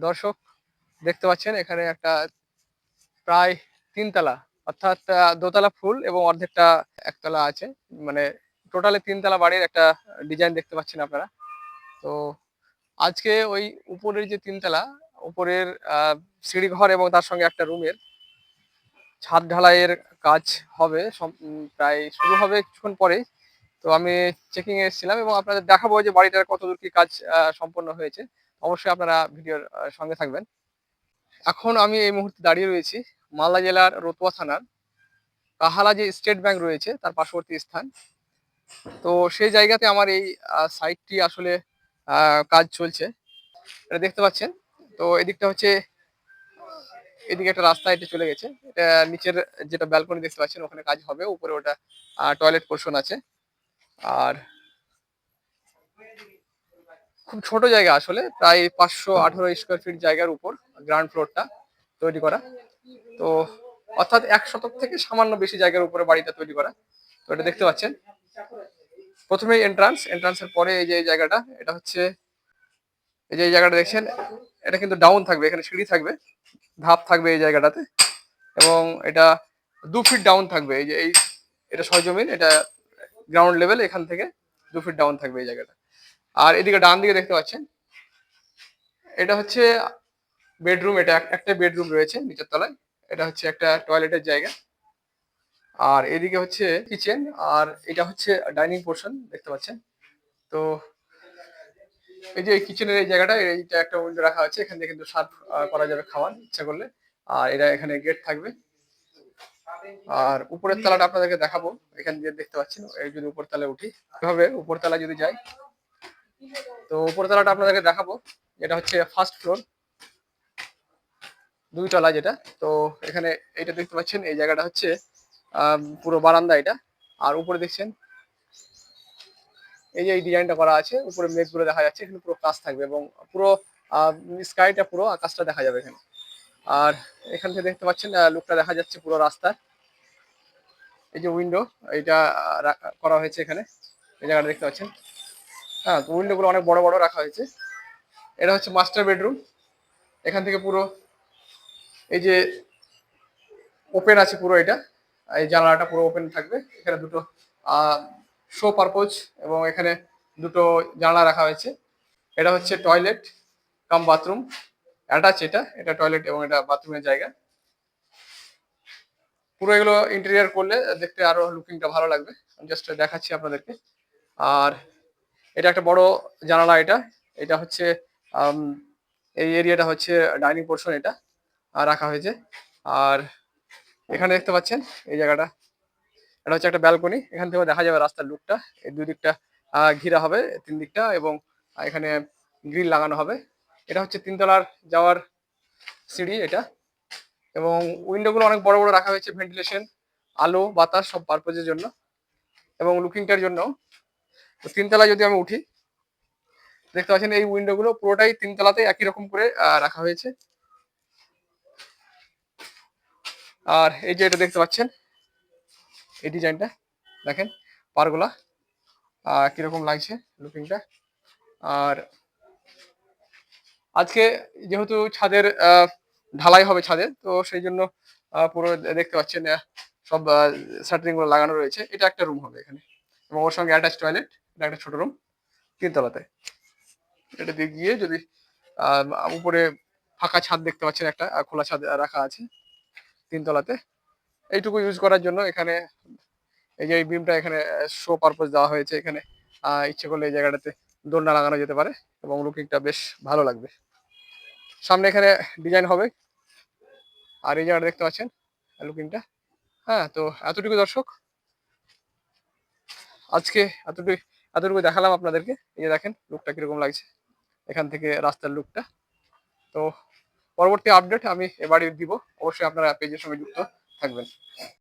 দর্শক দেখতে পাচ্ছেন এখানে একটা প্রায় ৩ তলা, অর্থাৎ দোতলা ফুল এবং অর্ধেকটা একতলা আছে। মানে টোটালি ৩ তলা বাড়ির একটা ডিজাইন দেখতে পাচ্ছেন আপনারা। তো আজকে ওই উপরের যে ৩ তলা, উপরের আ সিঁড়িঘর এবং তার সঙ্গে একটা রুমের ছাদ ঢালাইয়ের কাজ হবে। প্রায় শুরু হবে কিছুক্ষণ পরেই। তো আমি চেকিং এ এসেছিলাম এবং আপনাদের দেখাবো যে বাড়িটার কতদূর কি কাজ সম্পন্ন হয়েছে। অবশ্যই আপনারা ভিডিওর সঙ্গে থাকবেন। এখন আমি এই মুহূর্তে দাঁড়িয়ে রয়েছি মালদা জেলার রতুয়া থানার কাহালা যে স্টেট ব্যাংক রয়েছে তার পার্শ্ববর্তী স্থান। তো সেই জায়গাতে আমার এই সাইটটি আসলে কাজ চলছে। এটা দেখতে পাচ্ছেন। তো এদিকটা হচ্ছে, এদিকে একটা রাস্তা হেঁটে চলে গেছে। এটা নিচের যেটা ব্যালকনি দেখতে পাচ্ছেন ওখানে কাজ হবে। উপরে ওটা টয়লেট পোরশন আছে। আর খুব ছোট জায়গা আসলে, প্রায় ৫১৮ স্কয়ার ফিট জায়গার উপর গ্রাউন্ড ফ্লোরটা তৈরি করা। তো অর্থাৎ ১ শতক থেকে সামান্য বেশি জায়গার উপরে বাড়িটা তৈরি করা। তো এটা দেখতে পাচ্ছেন। প্রথমেই এন্ট্রান্সের পরে এই যে এই জায়গাটা, এটা হচ্ছে এই যে এই জায়গাটা দেখছেন, এটা কিন্তু ডাউন থাকবে। এখানে সিঁড়ি থাকবে, ধাপ থাকবে এই জায়গাটাতে এবং এটা ২ ফিট ডাউন থাকবে। এই যে এটা সরজমিন, এটা গ্রাউন্ড লেভেল, এখান থেকে ২ ফিট ডাউন থাকবে এই জায়গাটা। আর এদিকে ডান দিকে দেখতে পাচ্ছেন, এটা হচ্ছে বেডরুম। এটা একটা বেডরুম রয়েছে নিচের তলায়। এটা হচ্ছে একটা টয়লেটের জায়গা। আর এদিকে হচ্ছে কিচেন, আর এটা হচ্ছে ডাইনিং পোর্শন দেখতে পাচ্ছেন। তো এই যে কিচেনের এই জায়গাটা, এইটা একটা উইন্ডো রাখা আছে। এখান থেকে কিন্তু সার্ভ করা যাবে খাবার ইচ্ছা করলে। আর এটা এখানে গেট থাকবে। আর উপরের তলাটা আপনাদেরকে দেখাবো। এখান দিয়ে দেখতে পাচ্ছেন, এই যদি উপর তলায় উঠি, এভাবে উপর তলায় যদি যাই, তো উপর তলাটা আপনাদেরকে দেখাবো। এটা হচ্ছে ফার্স্ট ফ্লোর, ২ তলা যেটা। তো এখানে এইটা দেখতে পাচ্ছেন, এই জায়গাটা হচ্ছে পুরো বারান্দা এটা। আর উপরে দেখছেন এই যে এই ডিজাইনটা করা আছে, উপরে মেঘগুলো দেখা যাচ্ছে। এখানে পুরো কাজ থাকবে এবং পুরো স্কাইটা, পুরো আকাশটা দেখা যাবে এখানে। আর এখান থেকে দেখতে পাচ্ছেন লুকটা দেখা যাচ্ছে পুরো রাস্তার। এই যে উইন্ডো, এইটা করা হয়েছে এখানে, এই জায়গাটা দেখতে পাচ্ছেন। হ্যাঁ, তো উইন্ডো গুলো অনেক বড় বড় রাখা হয়েছে। এটা হচ্ছে মাস্টার বেডরুম। এখান থেকে পুরো এই যে ওপেন আছে পুরো এটা। এই জানালাটা পুরো ওপেন থাকবে। এখানে দুটো শো পারপোজ এবং এখানে দুটো জানালা রাখা হয়েছে। এটা হচ্ছে টয়লেট কাম বাথরুম অ্যাটাচ। এটা টয়লেট এবং এটা বাথরুমের জায়গা। পুরো এগুলো ইন্টেরিয়ার করলে দেখতে আরো লুকিংটা ভালো লাগবে। আমি জাস্ট দেখাচ্ছি আপনাদেরকে। আর এটা একটা বড় জানালা এটা। এটা হচ্ছে আম এই এরিয়াটা হচ্ছে ডাইনিং পোর্শন, এটা রাখা হয়েছে। আর এখানে দেখতে পাচ্ছেন এই জায়গাটা, এটা হচ্ছে একটা ব্যালকনি। এখান থেকেও দেখা যাবে রাস্তার লুকটা। এই ২ দিকটা ঘিরা হবে, ৩ দিকটা, এবং এখানে গ্রিল লাগানো হবে। এটা হচ্ছে ৩ তলার যাওয়ার সিঁড়ি এটা। এবং উইন্ডো গুলো অনেক বড় বড় রাখা হয়েছে, ভেন্টিলেশন, আলো বাতাস সব পারপোজের জন্য এবং লুকিংটার জন্য। তো ৩ তলায় যদি আমি উঠি, দেখতে পাচ্ছেন এই উইন্ডো গুলো পুরোটাই ৩ তলাতে একই রকম করে রাখা হয়েছে। আর এই যে এটা দেখতে পাচ্ছেন, এই ডিজাইনটা দেখেন, পারগুলা কিরকম লাগছে লুকিংটা। আর আজকে যেহেতু ছাদের ঢালাই হবে ছাদে, তো সেই জন্য পুরো দেখতে পাচ্ছেন সব শাটারিং গুলো লাগানো রয়েছে। এটা একটা রুম হবে এখানে এবং ওর সঙ্গে অ্যাটাচ টয়লেট। এটা একটা ছোট রুম ৩ তলাতে। এটা দিয়ে গিয়ে যদি উপরে ফাঁকা ছাদ দেখতে পাচ্ছেন, একটা খোলা ছাদ রাখা আছে ৩ তলাতে। এইটুকু ইউজ করার জন্য এখানে এই যে এই বিমটা এখানে শো পারপোজ দেওয়া হয়েছে এখানে। ইচ্ছে করলে এই জায়গাটাতে দোলনা লাগানো যেতে পারে এবং লুকিংটা বেশ ভালো লাগবে। সামনে এখানে ডিজাইন হবে। আর এই জায়গাটা দেখতে পাচ্ছেন লুকিংটা। হ্যাঁ, তো এতটুকু দর্শক। আজকে এতটুকু এতটুকু দেখালাম আপনাদেরকে। এই যে দেখেন লুকটা কিরকম লাগছে এখান থেকে রাস্তার লুকটা। তো পরবর্তী আপডেট আমি এবারই দিব। অবশ্যই আপনারা পেজের সঙ্গে যুক্ত থাকবেন।